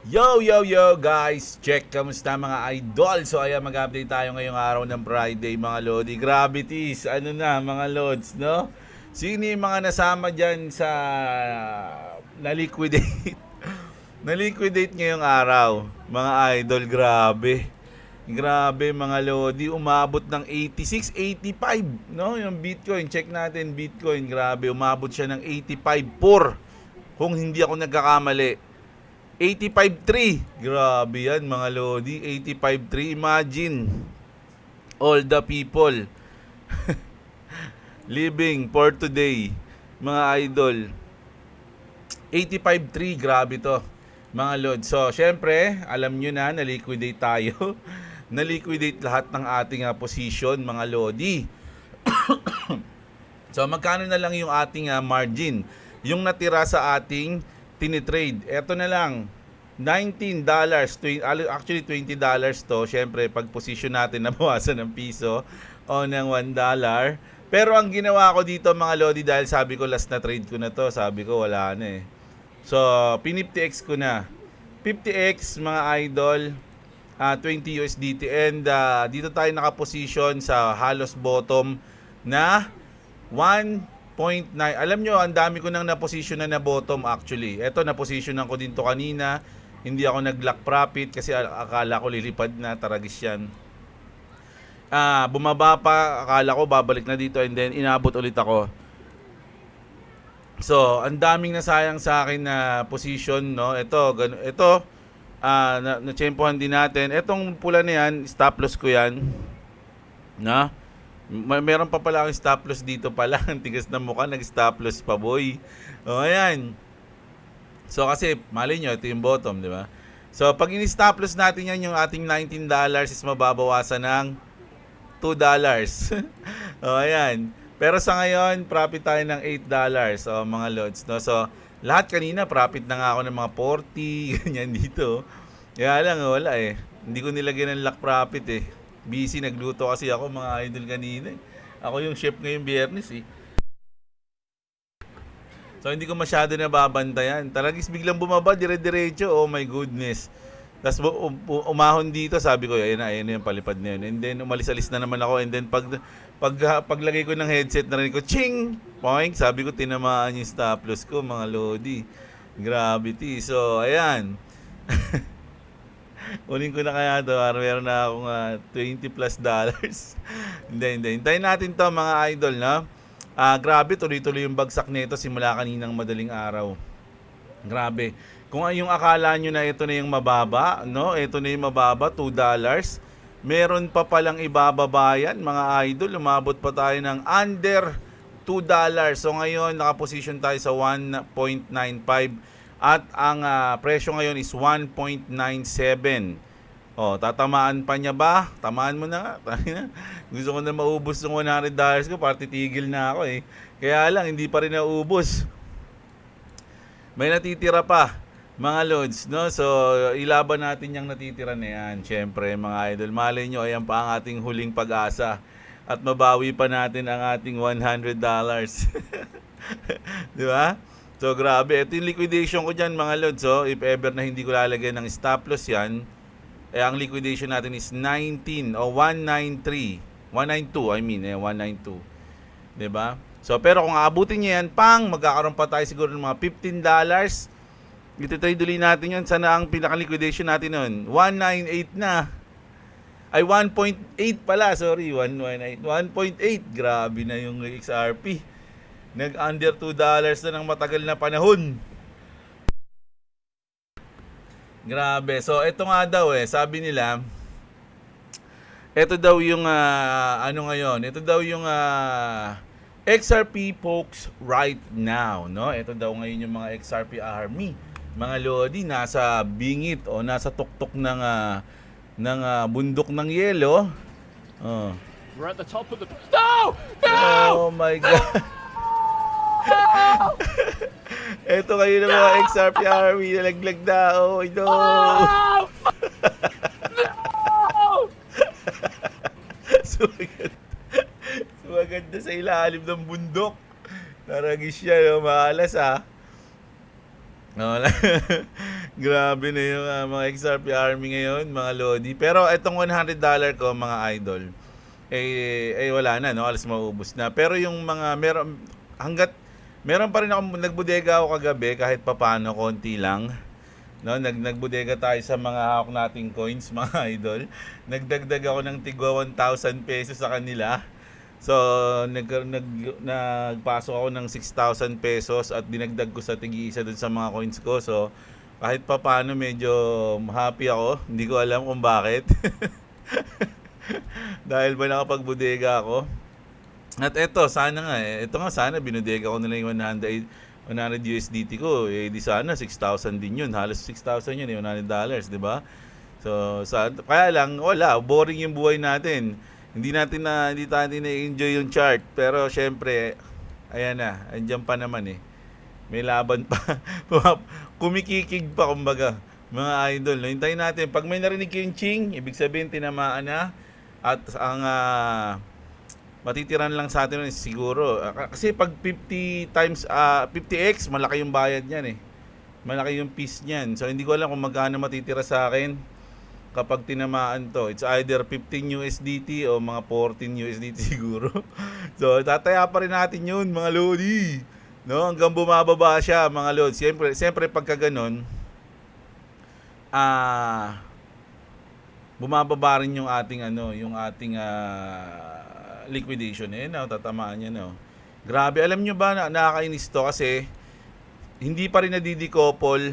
Yo, yo, yo guys! Check, kamusta mga idol? So ayan, mag-update tayo ngayong araw ng Friday mga Lodi. Gravities, ano na mga Lods, no? Sino yung mga nasama dyan sa na-liquidate? Na-liquidate ngayong araw, mga idol, grabe. Grabe mga Lodi, umabot ng 86, 85, no? Yung Bitcoin, check natin Bitcoin, grabe, umabot siya ng 85.4 kung hindi ako nagkakamali. 85.3. Grabe yan mga Lodi. 85.3. Imagine. All the people living for today. Mga idol. 85.3. Grabe to. Mga Lord. So, syempre, alam nyo na, na-liquidate tayo. Na-liquidate lahat ng ating position, mga Lodi. So, magkano na lang yung ating margin? Yung natira sa ating tinitrade. Eto na lang, $19, actually $20 to. Syempre, pag position natin nabawasan ng piso o ng $1. Pero ang ginawa ko dito mga Lodi, dahil sabi ko last na trade ko na to, sabi ko wala na eh. So, pin-50x ko na. 50x mga idol, 20 USDT, and dito tayo nakaposition sa halos bottom na 1.9. Alam nyo, ang dami ko nang na-position na bottom actually. Ito, na-positionan ko din to kanina. Hindi ako nag-lock profit kasi akala ko lilipad na, taragis yan. Bumaba pa, akala ko babalik na dito, and then inabot ulit ako. So, ang daming nasayang sa akin na position, no? Ito, na-tsempohan din natin. Etong pula na yan, stop loss ko yan. Na? Meron pa pala akong stop loss dito pala. Ang tigas na mukha, nag-stop loss pa, boy. O, ayan. So, kasi, mali nyo, ito yung bottom, di ba? So, pag in-stop loss natin yan, yung ating $19 is mababawasan ng $2. O, ayan. Pero sa ngayon, profit tayo ng $8. O, mga lods, no? So, lahat kanina, profit na nga ako ng mga 40, ganyan dito. Kaya lang, wala eh. Hindi ko nilagyan ng lock profit eh. Busy, nagluto kasi ako mga idol kanina. Ako yung chef ngayong Biyernes eh. So hindi ko masyado nababantayan. Talagis biglang bumaba, dire-diretso. Oh my goodness. Tapos umahon dito, sabi ko, ayun na yung palipad na yun. And then umalis-alis na naman ako. And then paglagay ko ng headset, narinig ko, ching! Poing! Sabi ko, tinamaan yung stop loss ko, mga Lodi. Gravity. So, ayan. Unin ko na kaya ito, meron na akong $20 plus. Hindi. Hintayin natin to mga idol, no? Grabe, tuloy-tuloy yung bagsak nito simula kaninang madaling araw. Grabe. Kung yung akala nyo na ito na yung mababa, no? Ito na yung mababa, $2. Meron pa palang ibababa yan, mga idol. Umabot pa tayo ng under $2. So ngayon, nakaposition tayo sa 1.95. At ang presyo ngayon is 1.97. Oh, tatamaan pa niya ba? Tamaan mo na nga. Gusto ko na maubos ng $100 ko para titigil na ako eh. Kaya lang, hindi pa rin naubos. May natitira pa, mga Lods, no? So, ilaban natin yung natitira na yan. Siyempre, mga idol, malay nyo, ayan pa ang ating huling pag-asa. At mabawi pa natin ang ating $100. Di ba? So, grabe. Ito yung liquidation ko dyan, mga Lods. So, if ever na hindi ko lalagyan ng stop loss yan, ang liquidation natin is 19 o 193. 192, I mean, 192. 'Di ba? So, pero kung aabutin niya yan, magkakaroon pa tayo siguro ng mga $15. Iti-trade ulit natin yun. Sana ang pinaka-liquidation natin nun? 198 na. Ay, 1.8 pala. Sorry, 1.8. Grabe na yung XRP. Nag-under $2 na ng matagal na panahon. Grabe. So, ito nga daw sabi nila, ito daw yung, ano ngayon, ito daw yung XRP folks right now, no? Ito daw ngayon yung mga XRP army. Mga Lodi, nasa bingit o nasa tuktok ng bundok ng yelo. Oh. We're at the top of the... No! No! Oh my God. Ito kayo ng mga XRP army, nalaglag na. Oh, no! No! Sumaganda sa ilalim ng bundok. Naragis siya, no? Maalas, ha? No, Grabe na yung mga XRP Army ngayon, mga Lodi. Pero itong $100 ko, mga idol, wala na, no? Alas maubos na. Pero yung mga, meron pa rin ako, nagbudega ako kagabi, kahit papano, konti lang. No, nagbudega tayo sa mga hawak nating coins, mga idol. Nagdagdag ako ng tigwa 1,000 pesos sa kanila. So, nagpasok ako ng 6,000 pesos at dinagdag ko sa tigi-isa dun sa mga coins ko. So, kahit pa paano medyo happy ako. Hindi ko alam kung bakit. Dahil ba nakapagbudega ako. At eto, sana nga sana binudega ko na lang yung 100 USDT ko. Di sana 6,000 din yun. Halos 6,000 yun, $100, di ba? So, kaya lang, wala. Boring yung buhay natin. Hindi natin na-enjoy yung chart. Pero, syempre, ayan na. Andiyan pa naman eh. May laban pa. Kumikikig pa, kumbaga. Mga idol. No? Hintayin natin. Pag may narinig yung ching, ibig sabihin, tinamaan na. At ang matitiran lang sa atin is siguro. Kasi pag 50 times, 50x, malaki yung bayad niyan eh. Malaki yung piece niyan. So, hindi ko alam kung magkano matitira sa akin kapag tinamaan to. It's either 15 USDT o mga 14 USDT siguro. So, tataya pa rin natin yun, mga Lodi. No? Hanggang bumababa siya, mga Lodi. Siyempre pagka ganun, bumababa rin yung ating liquidation tatamaan niya no. Grabe, alam nyo ba nakakainis to kasi hindi pa rin nadidecouple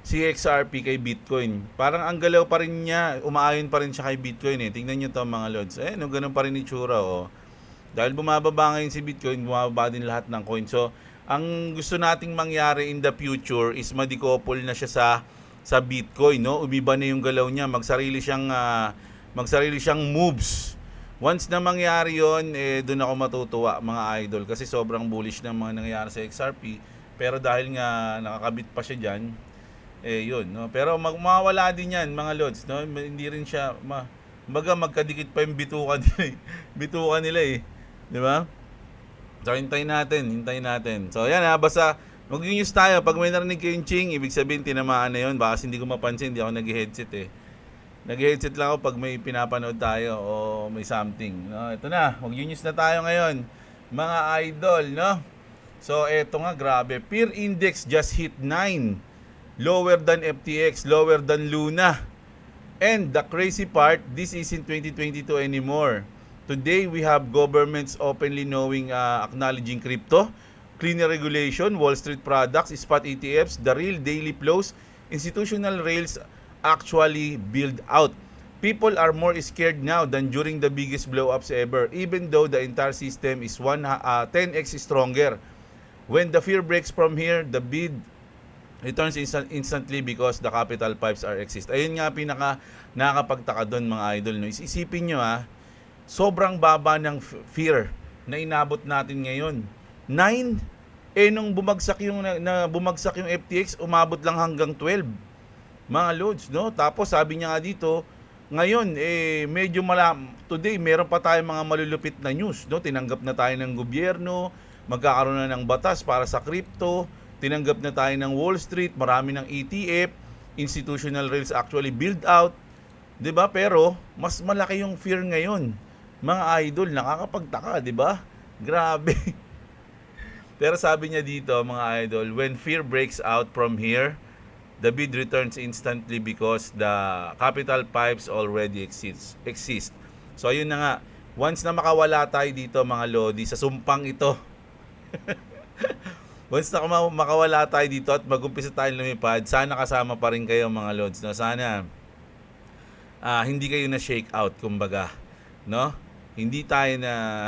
si XRP kay Bitcoin. Parang ang galaw pa rin niya, umaayon pa rin siya kay Bitcoin eh. Tingnan niyo to, mga lods. No, ganun pa rin itsura oh. Dahil bumababa ngayon si Bitcoin, bumababa din lahat ng coin. So, ang gusto nating mangyari in the future is ma-decouple na siya sa Bitcoin, no? Umiba na yung galaw niya, magsarili siyang moves. Once na mangyari yon, doon ako matutuwa, mga idol, kasi sobrang bullish ng mga nangyayari sa XRP. Pero dahil nga nakakabit pa siya diyan, yun, no? Pero mawawala din yan, mga lods, no? Hindi rin siya magkadikit pa yung bitukan nila eh. 'Di ba? So, hintayin natin. So, yan basta mag-news tayo. Pag may narinig kayong ching, ibig sabihin tinamaan na yun. Baka hindi ko mapansin, hindi ako nag-headset eh. Nag-headset lang ako pag may pinapanood tayo o may something. No? Ito na, mag-news na tayo ngayon. Mga idol, no? So, eto nga, grabe. Peer index just hit 9. Lower than FTX, lower than Luna. And the crazy part, this isn't 2022 anymore. Today, we have governments openly acknowledging crypto, cleaner regulation, Wall Street products, spot ETFs, the real daily flows, institutional rails actually build out. People are more scared now than during the biggest blow-ups ever, even though the entire system is 10x stronger. When the fear breaks from here, the bid returns instantly because the capital pipes are exist. Ayun nga pinaka nakakapagtaka doon, mga idol. No? Isipin nyo sobrang baba ng fear na inabot natin ngayon. 9, nung bumagsak yung FTX, umabot lang hanggang 12. Mga loads, no? Tapos sabi niya nga dito, ngayon medyo today meron pa tayong mga malulupit na news, no? Tinanggap na tayo ng gobyerno, magkakaroon na ng batas para sa crypto, tinanggap na tayo ng Wall Street, marami ng ETF, institutional rails actually build out, 'di ba? Pero mas malaki yung fear ngayon. Mga idol, nakakapagtaka, 'di ba? Grabe. Pero sabi niya dito, mga idol, when fear breaks out from here, the bid returns instantly because the capital pipes already exist. So ayun na nga, once na makawala tayo dito, mga lodi, sa sumpang ito. Once na makawala tayo dito at mag-umpisa tayong lumipad, sana kasama pa rin kayo, mga lods, no? Sana hindi kayo na shake out, kumbaga, no? Hindi tayo na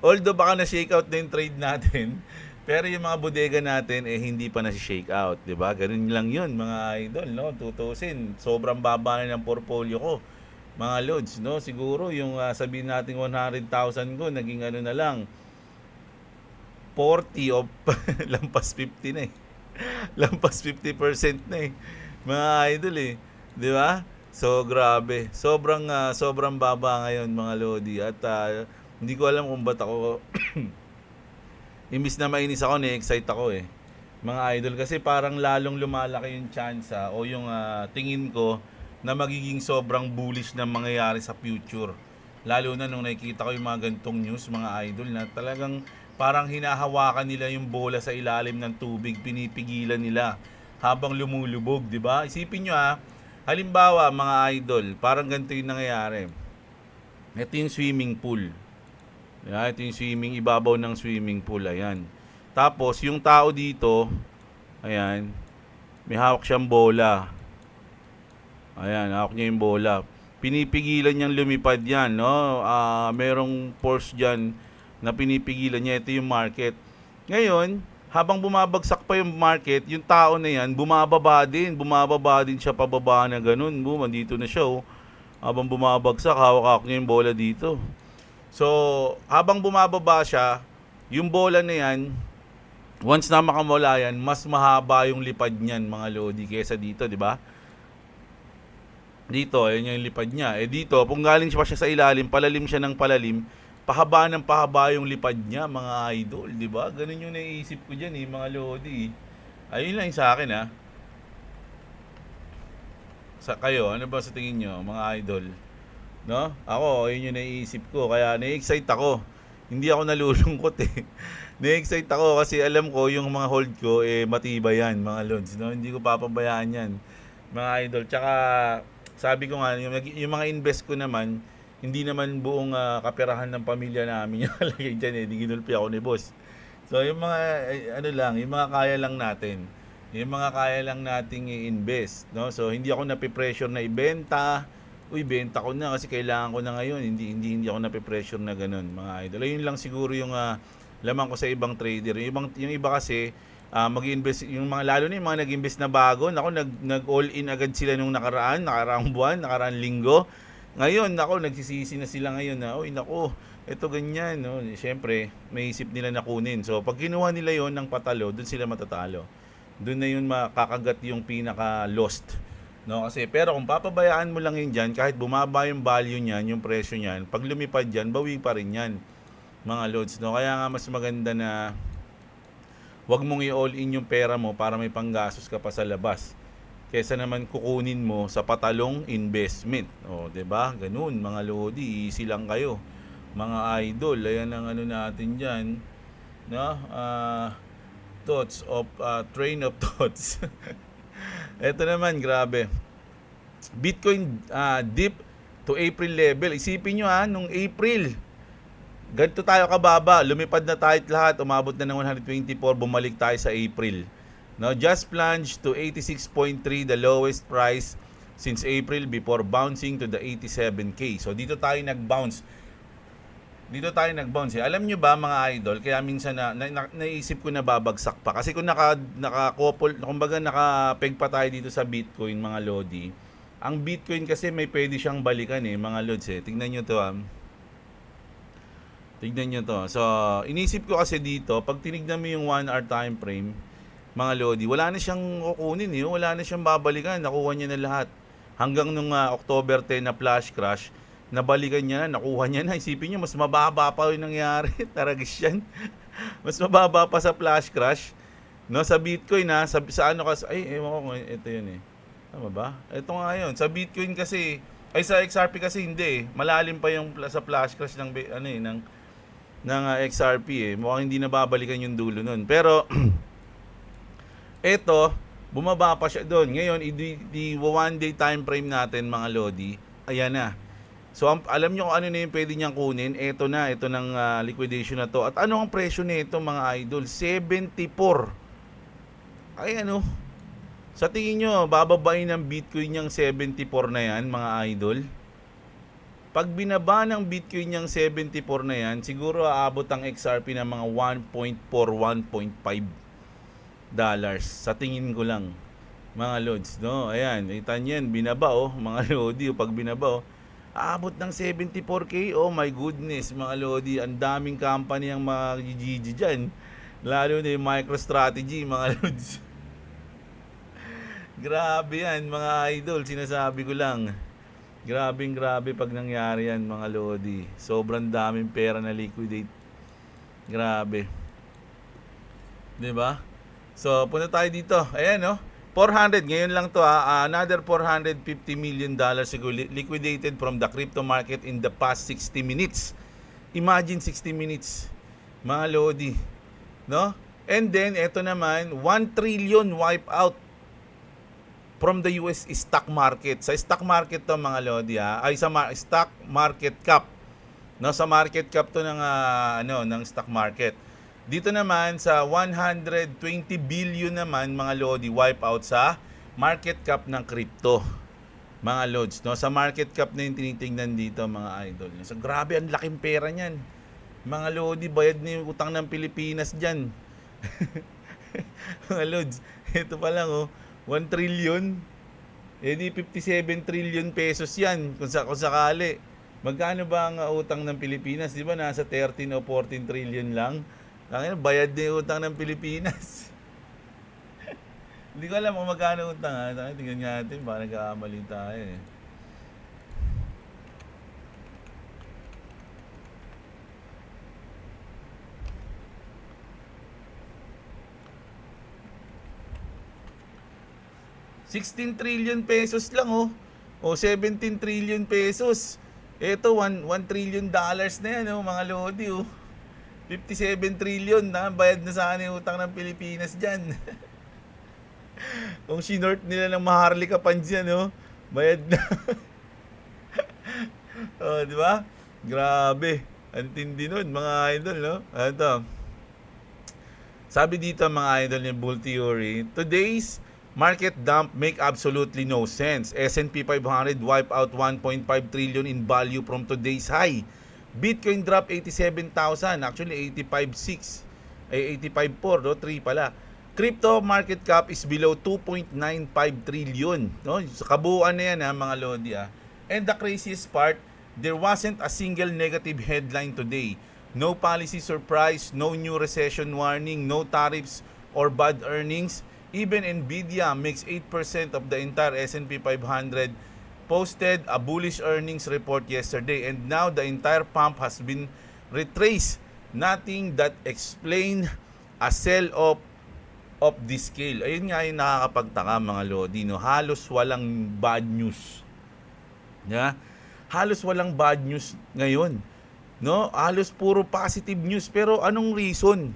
although baka na shake out na yung trade natin, pero yung mga bodega natin hindi pa na shake out, 'di ba? Ganun lang 'yun, mga idol, no? 2,000, sobrang baba na ng portfolio ko, mga lods, no? Siguro yung sabihin natin 100,000 ko naging na lang 40 o lampas 50 na eh. Lampas 50% na eh. Mga idol eh, 'di ba? So grabe, sobrang baba ngayon, mga lodi, at hindi ko alam kung ba't ako imbis na mainis ako, na-excite ako eh. mga idol, kasi parang lalong lumalaki yung tsansa o yung tingin ko na magiging sobrang bullish na mangyayari sa future. Lalo na nung nakikita ko yung mga gantong news, mga idol, na talagang parang hinahawakan nila yung bola sa ilalim ng tubig, pinipigilan nila habang lumulubog, di ba? Isipin nyo halimbawa mga idol, parang ganito yung nangyayari. Ito yung swimming pool. Yan, ito yung ibabaw ng swimming pool, ayan. Tapos, yung tao dito, ayan, may hawak siyang bola. Ayan, hawak niya yung bola. Pinipigilan niyang lumipad yan, no? Merong force dyan na pinipigilan niya. Ito yung market. Ngayon, habang bumabagsak pa yung market, yung tao na yan, bumababa din siya pababa na ganun. Boom, andito na siya, oh. Habang bumabagsak, hawak-hawak niya yung bola dito. So, habang bumababa siya, yung bola na yan, once na makamula yan, mas mahaba yung lipad niyan, mga lodi, kesa dito, di ba? Dito, ayun yung lipad niya. Dito, kung galing siya sa ilalim, palalim siya ng palalim, pahaba ng pahaba yung lipad niya, mga idol, di ba? Ganun yung naiisip ko dyan, mga lodi. Ayun lang sa akin, Sa kayo, ano ba sa tingin nyo, mga idol? No? Ako, ayun yung naiisip ko. Kaya na-excite ako. Hindi ako nalulungkot na-excite ako kasi alam ko yung mga hold ko matibay yan, mga lods, no? Hindi ko papabayaan yan, mga idol. Tsaka sabi ko nga, yung mga invest ko naman, hindi naman buong kaperahan ng pamilya namin yung kalagay dyan di ginulpi ako ni boss. So yung mga yung mga kaya lang natin. Yung mga kaya lang nating i-invest, no? So hindi ako nape-pressure na ibenta. Uy, benta ko na kasi kailangan ko na ngayon. Hindi ako nape-pressure na ganun, mga idol. Ayun lang siguro yung laman ko sa ibang trader. Yung iba kasi mag-invest, yung mga lalo na yung mga nag-invest na bago, nag all in agad sila nung nakaraang buwan, nakaraang linggo. Ngayon, nagsisisi na sila ngayon na, uy, ito ganyan, no? Siyempre, may isip nila na kunin. So, pag kinuha nila yon ng patalo, dun sila matatalo. Doon na yun makakagat yung pinaka-lost. No? Kasi, pero kung papabayaan mo lang yun dyan, kahit bumaba yung value niyan, yung presyo niyan, pag lumipad yan, bawi pa rin yan, mga loads. No? Kaya nga mas maganda na wag mong i-all in yung pera mo para may panggastos ka pa sa labas. Kesa naman kukunin mo sa patalong investment. O, 'di ba? Ganun, mga lodi, easy lang kayo. Mga idol, ayan ang natin diyan, no? Thoughts of train of thoughts. Ito naman, grabe. Bitcoin dip to April level. Isipin nyo nung April, ganito tayo kababa, lumipad na tayo lahat, umabot na ng 124, bumalik tayo sa April. No, just plunged to 86.3, the lowest price since April before bouncing to the 87k. So dito tayo nag-bounce. Alam nyo ba, mga idol, kaya minsan naisip ko na babagsak pa. Kasi kung kumbaga nakapeg pa tayo dito sa Bitcoin, mga lodi. Ang Bitcoin kasi may pwede siyang balikan mga lods Tignan nyo to Tignan nyo to. So, inisip ko kasi dito, pag tinignan mo yung 1 hour time frame, mga lodi, wala na siyang kukunin wala na siyang babalikan, nakuha niya na lahat. Hanggang nung October 10 na flash crash, nabalikan niya na, nakuha niya na. Isipin niyo, mas mababa pa yung nangyari. Taragis yan. Mas mababa pa sa flash crash. No, sa Bitcoin sa ano kasi, ewan ko kung ito yun Tama ba? Ito nga yun. Sa Bitcoin kasi, sa XRP kasi hindi malalim pa yung sa flash crash ng ng XRP Mukhang hindi na babalikan yung dulo nun. Pero, eto, bumaba pa siya doon. Ngayon, the 1 day time frame natin, mga lodi, ayan na. So, alam nyo kung ano na yung pwede niyang kunin. Ito ng liquidation na to. At ano ang presyo nito, mga idol? 74. Ay, sa tingin nyo, bababain ng Bitcoin niyang 74 na yan, mga idol? Pag binaba ng Bitcoin niyang 74 na yan, siguro aabot ang XRP ng mga 1.4, 1.5 dollars. Sa tingin ko lang, mga lods, no? Ayan, kita niyan, binaba mga lodi, pag binaba aabot ng 74k. Oh my goodness, mga lodi, ang daming company ang mag-GG dyan, lalo na yung MicroStrategy, mga lods. Grabe yan, mga idol, sinasabi ko lang, grabe pag nangyari yan, mga lodi. Sobrang daming pera na liquidate, grabe, 'di ba? So, punta tayo dito. Ayan, no? 400. Ngayon lang to, another $450 million liquidated from the crypto market in the past 60 minutes. Imagine 60 minutes. Mga Lodi. No? And then, eto naman, 1 trillion wipe out from the US stock market. Sa stock market to, mga Lodi, ay sa stock market cap. No, sa market cap to ng ng stock market. Dito naman sa 120 billion naman, mga Lodi, wipe out sa market cap ng crypto. Mga Lods, no? Sa market cap na yung tinitingnan dito, mga idol. So grabe, ang laking pera niyan. Mga Lodi, bayad na yung utang ng Pilipinas diyan. Mga Lods, ito pa lang 1 trillion. Eh di 57 trillion pesos 'yan kung sakali. Magkano ba ang utang ng Pilipinas? 'Di ba nasa 13 o 14 trillion lang? Ang bayad na yung utang ng Pilipinas. Hindi ko alam kung magkano utang tingnan natin, baka nagkakamali tayo eh. $16 trillion pesos lang o 17 trillion pesos. Ito 1 trillion dollars na yan mga Lodi 57 trillion na bayad na sa akin yung utang ng Pilipinas diyan. Kung sinort nila ng Maharlika Funds yan bayad na. Di ba? Grabe. Ang tindi nun mga idol Ito. Sabi dito mga idol ng Bull Theory, today's market dump make absolutely no sense. S&P 500 wipe out 1.5 trillion in value from today's high. Bitcoin drop 87,000, actually 85.6. Ay 85.4, 3 pala. Crypto market cap is below 2.95 trillion. Sa kabuuan na yan mga Lodi And the craziest part, there wasn't a single negative headline today. No policy surprise, no new recession warning, no tariffs or bad earnings. Even Nvidia makes 8% of the entire S&P 500 posted a bullish earnings report yesterday, and now the entire pump has been retraced. Nothing that explain a sell-off of this scale. Ayun nga yung nakakapagtaka mga Lodi halos walang bad news. Halos walang bad news ngayon. Halos puro positive news. Pero anong reason?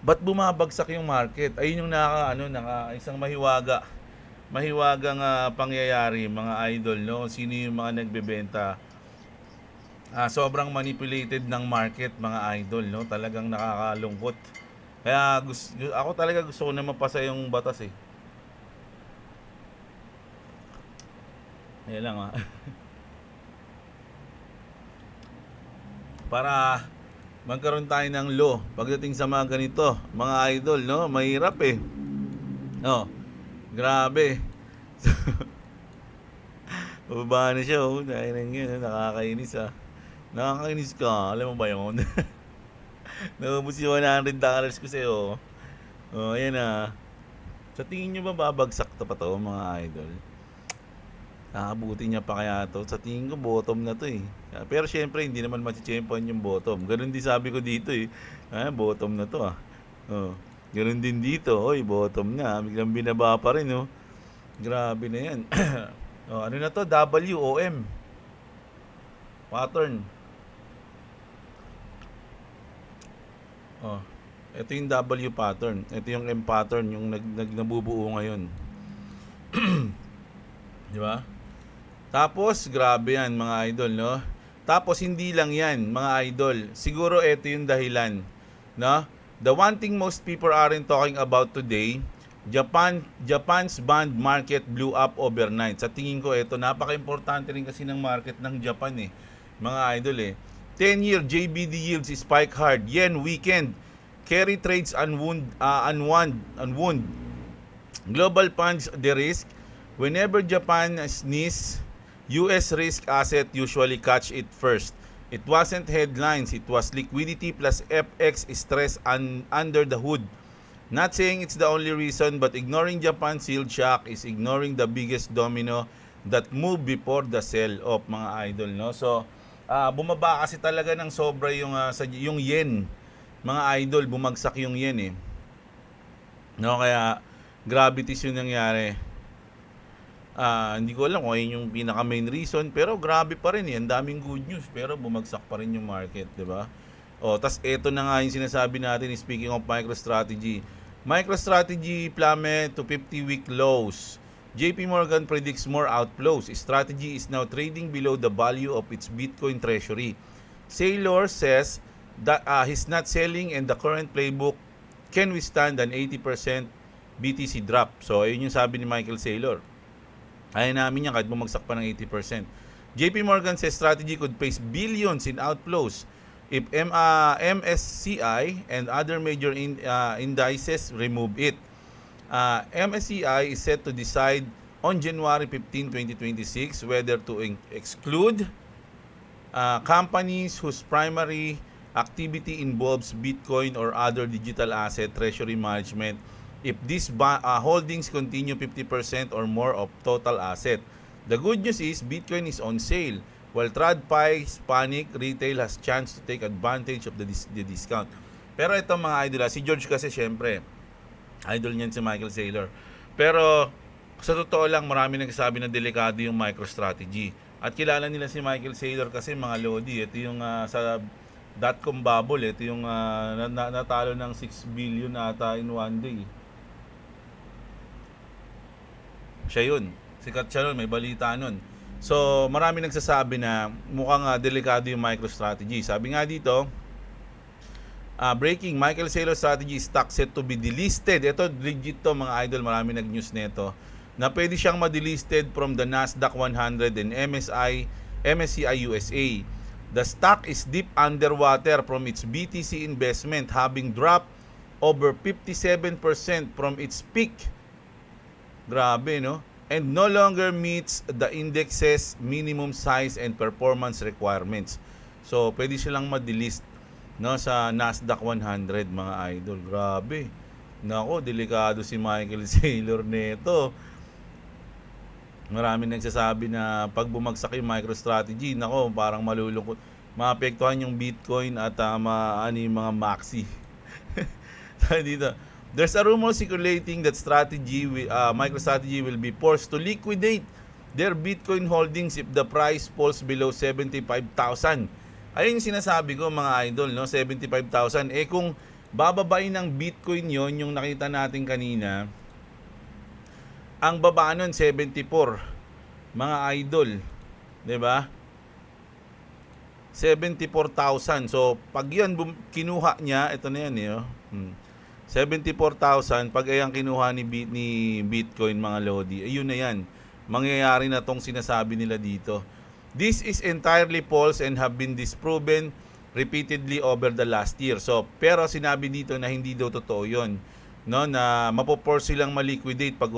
Ba't bumabagsak yung market? Ayun yung isang mahiwagang pangyayari mga idol Sino yung mga nagbebenta? Sobrang manipulated ng market mga idol Talagang nakakalungkot. Kaya ako talaga gusto ko na mapasa yung batas Ayan lang Para magkaroon tayo ng law pagdating sa mga ganito, mga idol mahirap grabe. Baba na siya dahil nakakainis nakakainis ka, alam mo ba yun? Naubos yung $100 ko sa'yo ayan sa tingin nyo ba babagsak pa to mga idol? Nakabuti niya pa kaya to? Sa tingin ko bottom na to pero syempre hindi naman matchempoan yung bottom. Ganun din sabi ko dito bottom na to ganun din dito bottom na, biglang binaba pa rin grabe na yan. Ano na to? WOM pattern. Ito yung W pattern, ito yung M pattern, yung nabubuo ngayon. Di ba? Tapos grabe yan mga idol Tapos hindi lang yan mga idol. Siguro ito yung dahilan The one thing most people aren't talking about today, Japan's bond market blew up overnight. Sa tingin ko ito napaka-importante rin kasi ng market ng Japan mga idol 10-year JBD yields spike hard. Yen weekend. Carry trades unwound. Global funds de-risk. Whenever Japan sneeze, US risk asset usually catch it first. It wasn't headlines, it was liquidity plus FX stress under the hood. Not saying it's the only reason, but ignoring Japan's yield shock is ignoring the biggest domino that moved before the sell-off mga idol So, bumaba kasi talaga ng sobra yung yen. Mga idol, bumagsak yung yen No, kaya gravities yung nangyari. Hindi ko alam kung ayun yung pinaka main reason, pero grabe pa rin eh. Ang daming good news pero bumagsak pa rin yung market, 'di ba? Tas eto na nga yung sinasabi natin, speaking of MicroStrategy. MicroStrategy plummet to 50-week lows. JP Morgan predicts more outflows. Strategy is now trading below the value of its Bitcoin treasury. Saylor says that he's not selling and the current playbook can withstand an 80% BTC drop. So, ayun yung sabi ni Michael Saylor. Ayaw namin yan kahit bumagsak pa ng 80%. JP Morgan says strategy could face billions in outflows if MSCI and other major indices remove it. MSCI is set to decide on January 15, 2026 whether to exclude companies whose primary activity involves Bitcoin or other digital asset treasury management if these holdings continue 50% or more of total asset. The good news is Bitcoin is on sale. While TradFi panic, retail has chance to take advantage of the discount. Pero ito mga idol, si George kasi syempre, idol niyan si Michael Saylor. Pero sa totoo lang, marami nagsasabi na delikado yung MicroStrategy. At kilala nila si Michael Saylor kasi mga Lodi, ito yung sa dot-com bubble, ito yung natalo ng 6 billion ata in one day. Siya yun. Sikat siya nun, may balita nun. So, marami nagsasabi na mukhang delikado yung MicroStrategy. Sabi nga dito, breaking, Michael Saylor strategy stock set to be delisted. Ito, legit to mga idol, marami nag-news nito. Na pwede siyang ma-delisted from the Nasdaq 100 and MSCI USA. The stock is deep underwater from its BTC investment, having dropped over 57% from its peak. Grabe, no? And no longer meets the index's minimum size and performance requirements. So, pwede silang ma-delist, no, sa Nasdaq 100, mga idol. Grabe. Nako, delikado si Michael Saylor nito. Marami nagsasabi na pag bumagsak yung MicroStrategy, nako, parang malulungkot. Maapektuhan yung Bitcoin at yung mga maxi. Dito. There's a rumor circulating that MicroStrategy will be forced to liquidate their Bitcoin holdings if the price falls below 75,000. Ayun yung sinasabi ko mga idol, no? 75,000. Kung bababain ng Bitcoin yon, yung nakita natin kanina, ang baba nun 74, mga idol, 'di ba? 74,000. So, pag yan kinuha niya, ito na yan eh, oh. 74,000 pag ayang kinuha ni Bitcoin, mga Lodi, ayun na yan. Mangyayari na tong sinasabi nila dito. This is entirely false and have been disproven repeatedly over the last year. So, pero sinabi dito na hindi daw totoo yun. No, na mapoforce silang ma-liquidate pag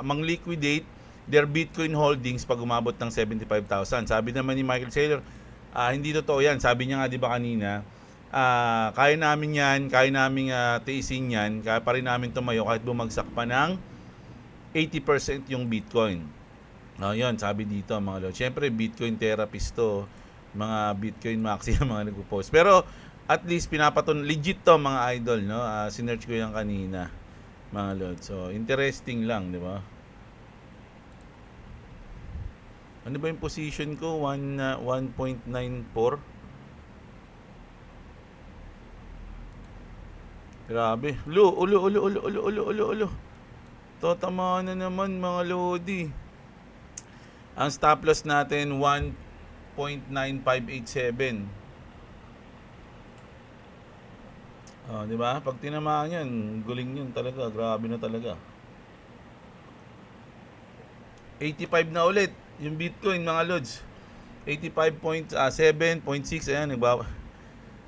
mang-liquidate their Bitcoin holdings pag umabot ng 75,000. Sabi naman ni Michael Saylor, hindi totoo yan. Sabi niya nga 'di ba kanina, kaya namin yan, kaya namin tiisin yan, kaya pa rin namin tumayo kahit bumagsak pa ng 80% yung Bitcoin. Yun, sabi dito mga lord. Siyempre, Bitcoin therapist to, mga Bitcoin maxi ang mga nagpo-post. Pero, at least, legit to mga idol, no? Sinearch ko yan kanina, mga lord. So, interesting lang, di ba? Ano ba yung position ko? 1.94? Grabe. Ulo. Totama na naman mga Lodi. Ang stop loss natin 1.9587. Di ba? Pag tinamaan yan, guling yun talaga. Grabe na talaga. 85 na ulit yung Bitcoin mga Lods. 85.7.6. Ayan,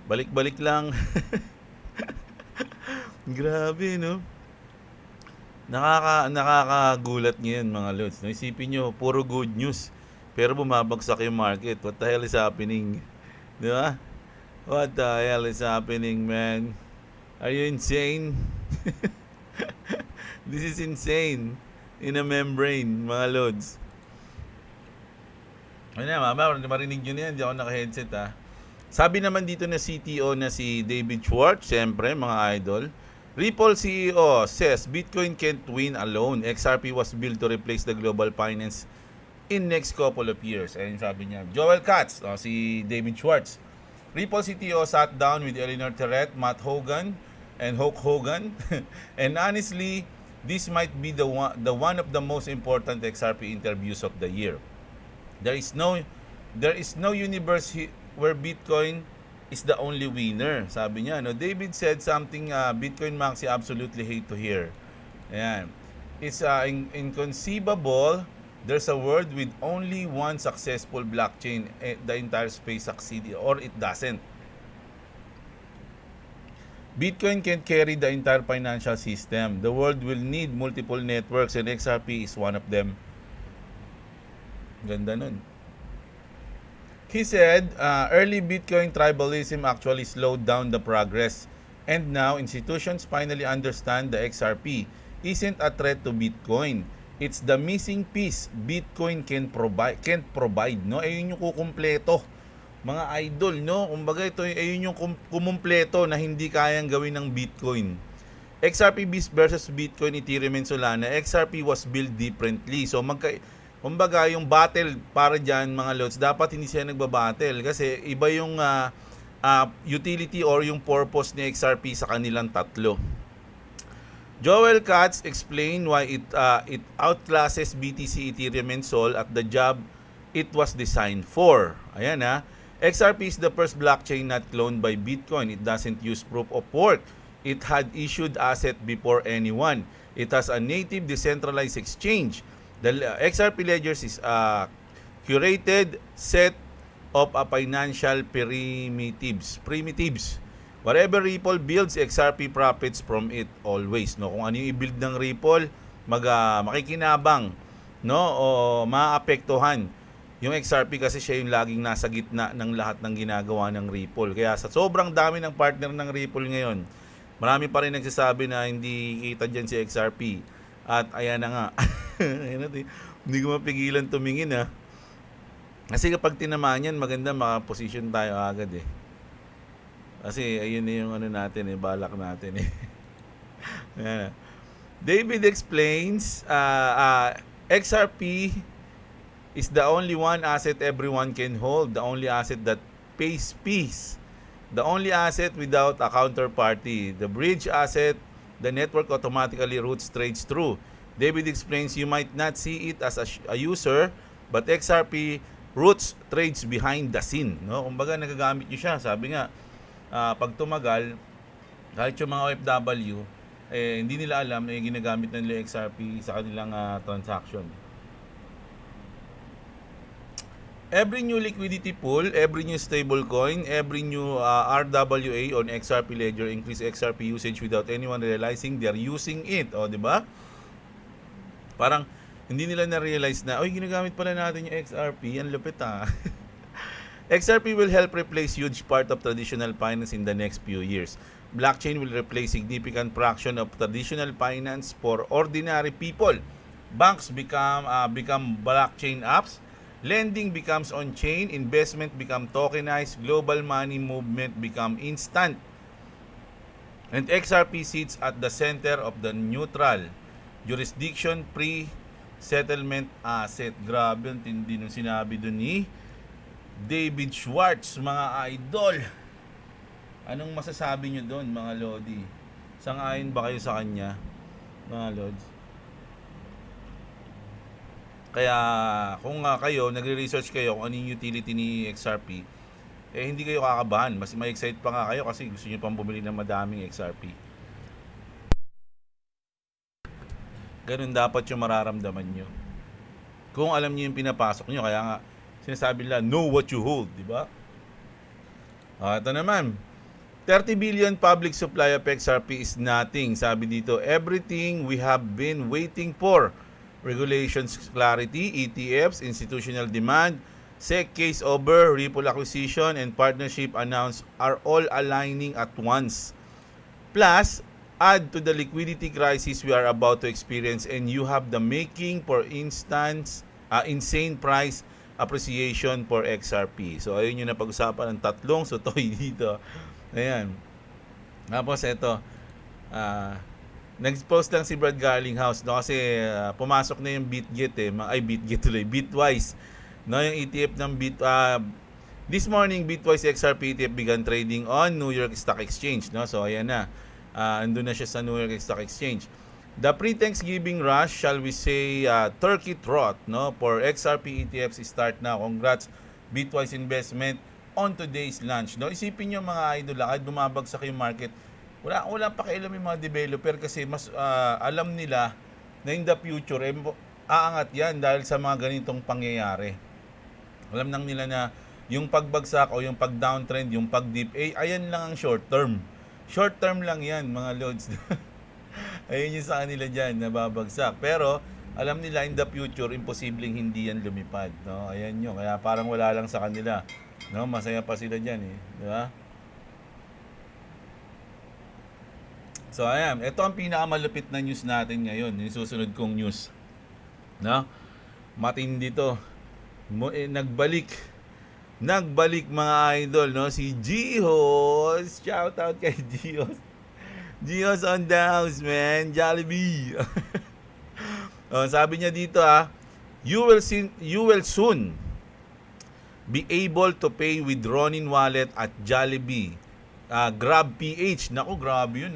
balik-balik lang. Grabe, no? Nakakagulat ngayon mga Lods. No? Isipin nyo, puro good news. Pero bumabagsak yung market. What the hell is happening? Di ba? What the hell is happening, man? Are you insane? This is insane. In a membrane, mga Lods. Ano na, marinig nyo na yan. Hindi ako naka-headset, ha. Sabi naman dito na CTO na si David Schwartz, siyempre, mga idol, Ripple CEO says Bitcoin can't win alone. XRP was built to replace the global finance in next couple of years. Ayun sabi niya. Joel Katz, si David Schwartz. Ripple CTO sat down with Eleanor Terrett, Matt Hogan, and Hulk Hogan. And honestly, this might be the one of the most important XRP interviews of the year. There is no universe where Bitcoin is the only winner. Sabi niya, no? David said something Bitcoin Maxi absolutely hate to hear. Ayan. It's inconceivable. There's a world with only one successful blockchain. The entire space succeeded or it doesn't. Bitcoin can carry the entire financial system. The world will need multiple networks and XRP is one of them. Ganda nun. He said, early Bitcoin tribalism actually slowed down the progress. And now, institutions finally understand the XRP isn't a threat to Bitcoin. It's the missing piece Bitcoin can't provide, no? Ayun yung kukumpleto. Mga idol, no? Kumbaga ito, ayun yung kumumpleto na hindi kayang gawin ng Bitcoin. XRP versus Bitcoin, Ethereum, and Solana, XRP was built differently. So, kumbaga, yung battle para dyan, mga lods, dapat hindi siya nagbabattle kasi iba yung utility or yung purpose ni XRP sa kanilang tatlo. Joel Katz explained why it outclasses BTC, Ethereum, and Sol at the job it was designed for. Ayan ha. XRP is the first blockchain not cloned by Bitcoin. It doesn't use proof of work. It had issued asset before anyone. It has a native decentralized exchange. The XRP ledgers is a curated set of financial primitives. Whatever Ripple builds, XRP profits from it always. No, kung ano yung i-build ng Ripple, makikinabang, no, o maapektuhan yung XRP kasi siya yung laging nasa gitna ng lahat ng ginagawa ng Ripple. Kaya sa sobrang dami ng partner ng Ripple ngayon, marami pa rin nagsasabi na hindi kita dyan si XRP. At ayan na nga. Hindi ko mapigilan tumingin ha. Kasi kapag tinamaan yan, maganda makaposition tayo agad eh. Kasi ayun na yung ano natin eh, balak natin eh. David explains, XRP is the only one asset everyone can hold. The only asset that pays fees. The only asset without a counterparty. The bridge asset, the network automatically routes trades through. David explains you might not see it as a user, but XRP routes trades behind the scene. No? Kumbaga nagagamit nyo siya. Sabi nga, pag tumagal, kahit yung mga OFW, hindi nila alam na ginagamit nila XRP sa kanilang transaction. Every new liquidity pool, every new stable coin, every new RWA on XRP ledger increase XRP usage without anyone realizing they're using it. O, di ba? Parang hindi nila na-realize na, oy, ginagamit pala natin yung XRP. Yan lupit XRP will help replace huge part of traditional finance in the next few years. Blockchain will replace significant fraction of traditional finance for ordinary people. Banks become blockchain apps. Lending becomes on-chain, investment become tokenized, global money movement become instant. And XRP sits at the center of the neutral jurisdiction pre-settlement asset. Grabe, ang tindi nung sinabi dun ni David Schwartz, mga idol. Anong masasabi nyo dun, mga lodi? Sang-ayon ba kayo sa kanya, mga lods? Kaya kung kayo, nagre-research kayo kung ano yung utility ni XRP, hindi kayo kakabahan. Mas ma-excite pa nga kayo kasi gusto nyo pang bumili ng madaming XRP. Ganun dapat yung mararamdaman nyo. Kung alam nyo yung pinapasok nyo, kaya nga sinasabi nila, know what you hold, di ba? Ito naman, 30 billion public supply of XRP is nothing. Sabi dito, everything we have been waiting for. Regulations clarity, ETFs, institutional demand, SEC case over, Ripple acquisition, and partnership announced are all aligning at once. Plus, add to the liquidity crisis we are about to experience and you have the making for instance, insane price appreciation for XRP. So, ayun yung napag-usapan ng tatlong sutoy dito. Ayan. Tapos ito, Ah, nag-post lang si Brad Garlinghouse, no, kasi pumasok na yung BitGet BitGet tuloy, Bitwise, no, yung ETF ng this morning Bitwise XRP ETF began trading on New York Stock Exchange, no. So ayan na. Andun na siya sa New York Stock Exchange. The pre-Thanksgiving rush, shall we say, turkey trot, no, for XRP ETFs start now. Congrats Bitwise Investment on today's launch, no. Isipin niyo mga idol, kahit bumabagsak yung market, wala pakialam yung mga developer kasi mas alam nila na in the future aangat yan dahil sa mga ganitong pangyayari. Alam nang nila na yung pagbagsak o yung pag-downtrend, yung pag-dip, ayan lang ang short term. Short term lang yan, mga loads. Ayun yung sa kanila dyan, nababagsak. Pero, alam nila in the future, imposibleng hindi yan lumipad. No? Ayan yun. Kaya parang wala lang sa kanila. No? Masaya pa sila dyan eh. Di ba? So, ayan. Ito ang pinakamalupit na news natin ngayon. Yung susunod kong news. No? Matindi to. Nagbalik mga idol, no? Si Gihos. Shout out kay Gihos. Gihos on the house, man. Jollibee. Sabi niya dito, you will soon be able to pay with Ronin Wallet at Jollibee. Grab PH. Naku, grabe yun,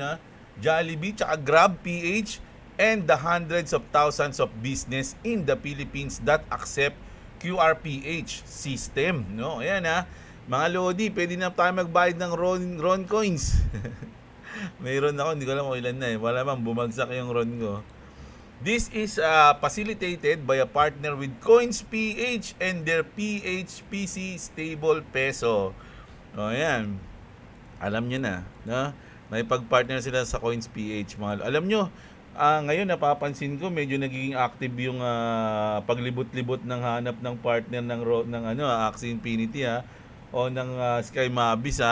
Jollibee tsaka Grab PH and the hundreds of thousands of business in the Philippines that accept QRPH system, no? Ayan, mga lodi, pwede na tayo magbayad ng Ron coins. Mayroon ako, hindi ko alam kung ilan na wala bang bumagsak yung Ron ko. This is facilitated by a partner with Coins PH and their PHPC stable peso. Ayan. Alam nyo na, no? May pag-partner sila sa Coins PH. Alam nyo, ngayon napapansin ko medyo nagiging active yung paglibot-libot ng hanap ng partner ng Axie Infinity o ng Sky Mabis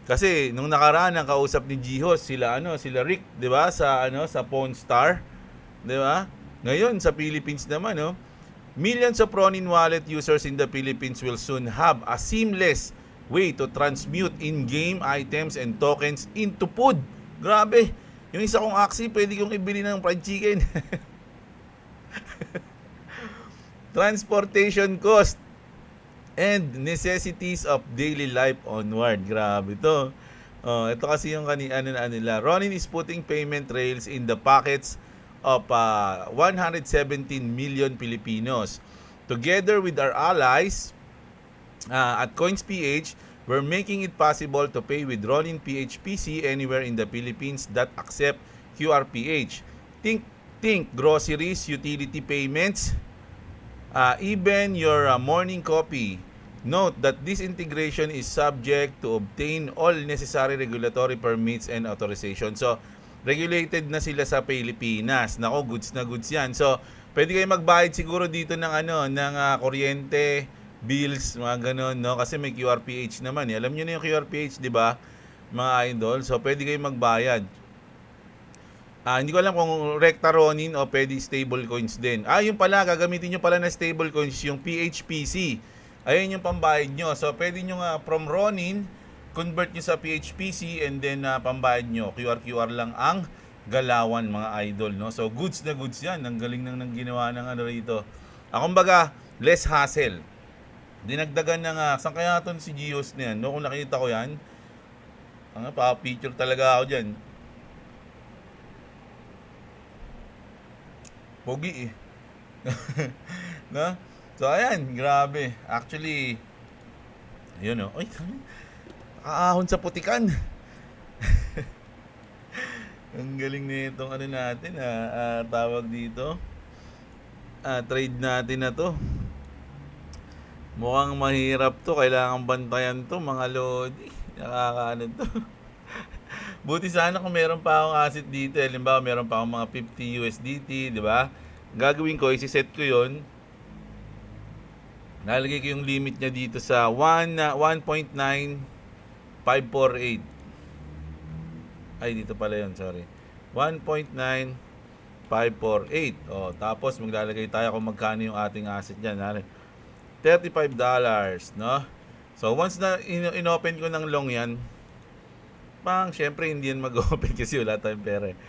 Kasi nung nakaraan ang kausap ni Gihos sila Rick, 'di ba? Sa Pawn Star, 'di ba? Ngayon sa Philippines naman, millions of Ronin wallet users in the Philippines will soon have a seamless way to transmute in-game items and tokens into food. Grabe. Yung isa kong Axie, pwede kong ibili ng fried chicken. Transportation cost and necessities of daily life onward. Grabe to. Ito kasi yung nila. Ronin is putting payment rails in the pockets of 117 million Filipinos. Together with our allies at CoinsPH, we're making it possible to pay with Ronin PHPC anywhere in the Philippines that accept QRPH. Think groceries, utility payments, even your morning coffee. Note that this integration is subject to obtain all necessary regulatory permits and authorization. So, regulated na sila sa Pilipinas. Nako, goods na goods yan. So, pwede kayo magbayad siguro dito ng kuryente, bills, mga ganun, no? Kasi may QRPH naman. Alam niyo na yung QRPH, di ba? Mga idol. So, pwede kayo magbayad. Hindi ko alam kung Recta Ronin o pwede stable coins din. Yung pala, gagamitin nyo pala na stable coins, yung PHPC. Ayun yung pambayad nyo. So, pwede nyo from Ronin, convert nyo sa PHPC and then pambayad nyo. QR lang ang galawan, mga idol, no? So, goods na goods yan. Ang galing nang ginawa ng rito. Kumbaga, less hassle. Dinagdagan na saan kaya ito si Gihos na yan? No, kung nakita ko yan, pa-picture talaga ako dyan. Pogi no? So, ayan, grabe. Actually, yun Ay, aahon sa putikan. Ang galing na itong natin, tawag dito. Trade natin na to. Mukhang mahirap to. Kailangan bantayan to, mga lodi. Nakakaano to. Buti sana kung meron pa akong asset dito. Halimbawa, meron pa akong mga 50 USDT, di ba? Gagawin ko, isi-set ko yon. Nalagay ko yung limit niya dito sa 1.9548. Ay, dito pala yun, sorry. 1.9548. Tapos maglalagay tayo kung magkano yung ating asset dyan. $35, no? So, once na inopen ko ng long yan, Syempre hindi yan mag-open kasi wala tayong pera eh.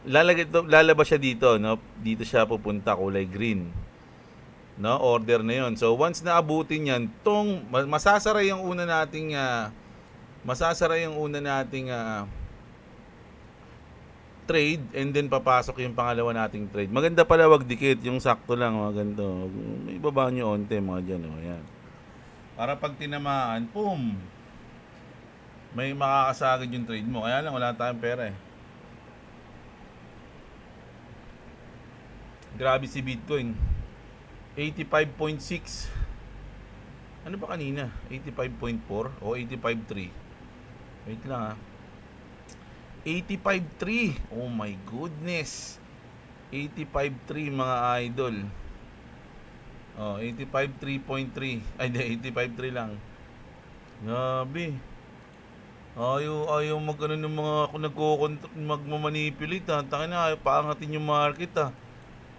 Lalabas siya dito, no? Dito siya pupunta, kulay green. No, order na 'yon. So once na abutin 'yan, masasara yung una nating trade, and then papasok yung pangalawa nating trade. Maganda pala wag dikit, yung sakto lang, mga ganito. May baba nyo onte, mga dyan, oh, yan. Para pag tinamaan, boom! May makakasagad yung trade mo. Kaya lang, wala tayong pera eh. Grabe si Bitcoin. 85.6. Ano ba kanina? 85.4 o 85.3? Wait lang 85.3. Oh my goodness. 85.3 mga idol. Oh, 85.3.3. Ay, hindi, 85.3 lang. Grabe. Ayaw magkano ng mga magmamanipulate Tangina, ayaw paangatin yung market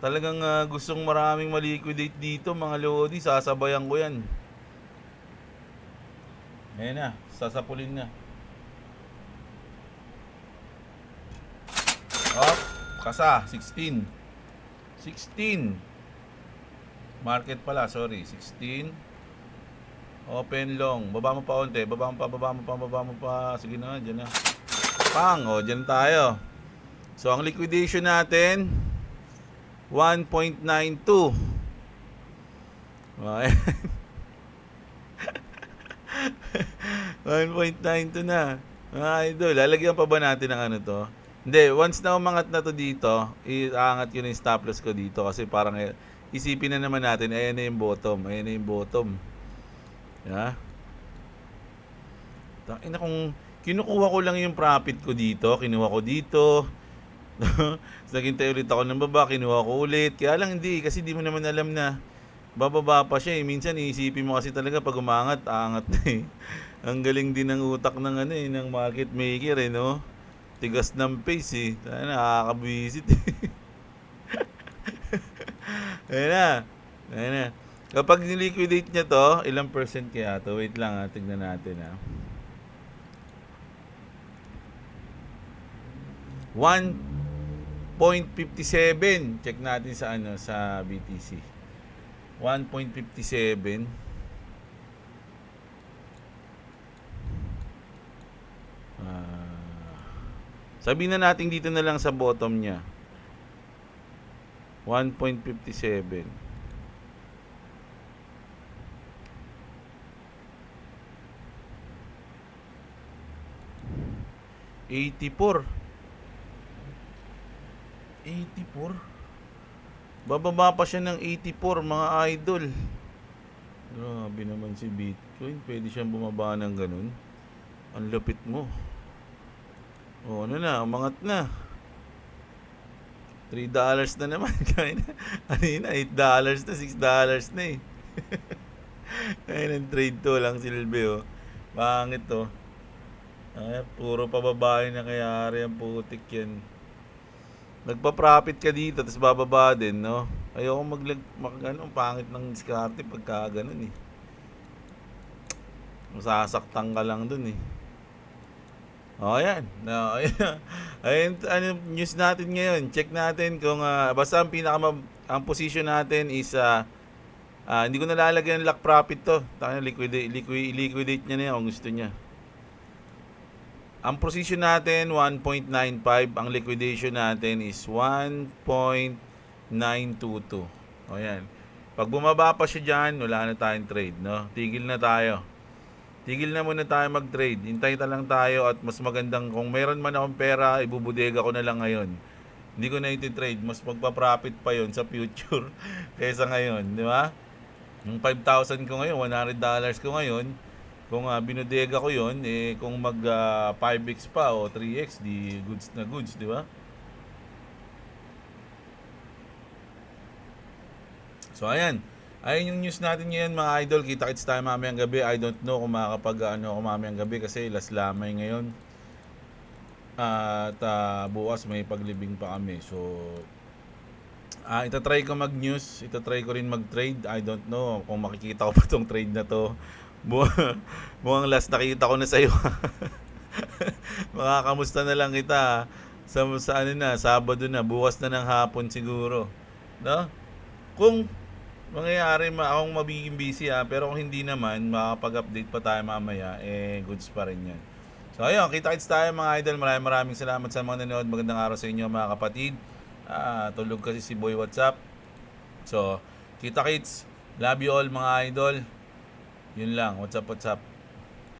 Talagang gustong maraming maliquidate dito mga lodi. Sasabayan ko yan. Ayan na, sasapulin na. Oh, kasa, 16. Market pala, sorry, 16. Open long. Baba mo pa onte. Baba mo pa. Sige na, dyan na. Pang, dyan tayo. So, ang liquidation natin, 1.92. 1.92 na. Mga idol, lalagyan pa ba natin ng ano to? Hindi, once na umangat na to dito, iangat ko na yung stop loss ko dito kasi parang isipin na naman natin, ayan na yung bottom. Yeah. Tangina, kung kinukuha ko lang yung profit ko dito, kinuha ko dito. Naghintay ulit ako ng baba, kinuha ko ulit. Kaya lang hindi, kasi di mo naman alam na bababa pa siya eh. Minsan iisipin mo kasi talaga pag umangat, aangat na eh. Ang galing din ng utak ng ng market maker no. Tigas ng pace eh. Nakakabwisit eh. Ayan na. Kapag niliquidate niya to, ilang percent kaya to? Wait lang tignan natin 1.57. Check natin sa sa BTC. 1.57. Sabihin na natin dito na lang sa bottom niya. 1.57. 84. Bababa pa siya ng 84 mga idol. Grabe naman si Bitcoin. Pwede siyang bumaba ng ganun. Ang lapit mo. Ano na, umangat na. $3 na naman. Kanina, $8 na, $6 na eh. Ayun ang trade to lang silbi Pangit puro pababae na kayari ang putik yan. Nagpa-profit ka dito, tapos bababa din, no? Ayoko pangit ng diskarte pagka ganun eh. Masasaktan ka lang dun eh. Ayan. Ayun, news natin ngayon. Check natin kung basta ang position natin is hindi ko nalalagyan ng lock profit to. Liquidate niya na yan kung gusto niya. Ang position natin 1.95, ang liquidation natin is 1.922. Ayan. Pag bumaba pa siya diyan, wala na tayong trade, no? Tigil na muna tayo mag-trade. Hintay lang tayo at mas magandang kung meron man akong pera, ibubudega ko na lang ngayon. Hindi ko na iti-trade, mas magpa-profit pa 'yon sa future kaysa ngayon, di ba? Yung 5,000 ko ngayon, $100 ko ngayon, kung binodega ko 'yon, kung mag 5x pa o 3x, di goods na goods, di ba? So ayan. Ayun yung news natin ngayon mga idol. Kita-kits tayo mamayang gabi. I don't know kung makakapag ako mamayang gabi kasi last lamay ngayon. At bukas may paglibing pa kami. So itatry ko mag-news. Itatry ko rin mag-trade. I don't know kung makikita ko pa tong trade na to. Mukhang last nakita ko na sa'yo. Makakamusta na lang kita sa ano na, Sabado na, bukas na ng hapon siguro. No? Kung mangyayari akong mabiging busy pero kung hindi naman, makakapag-update pa tayo mamaya, goods pa rin yan. So ayun, kita-kits tayo mga idol. Maraming salamat sa mga nanonood. Magandang araw sa inyo mga kapatid. Tulog kasi si Boy WhatsApp. So, kita-kits. Love you all mga idol. Yun lang. What's up, what's up.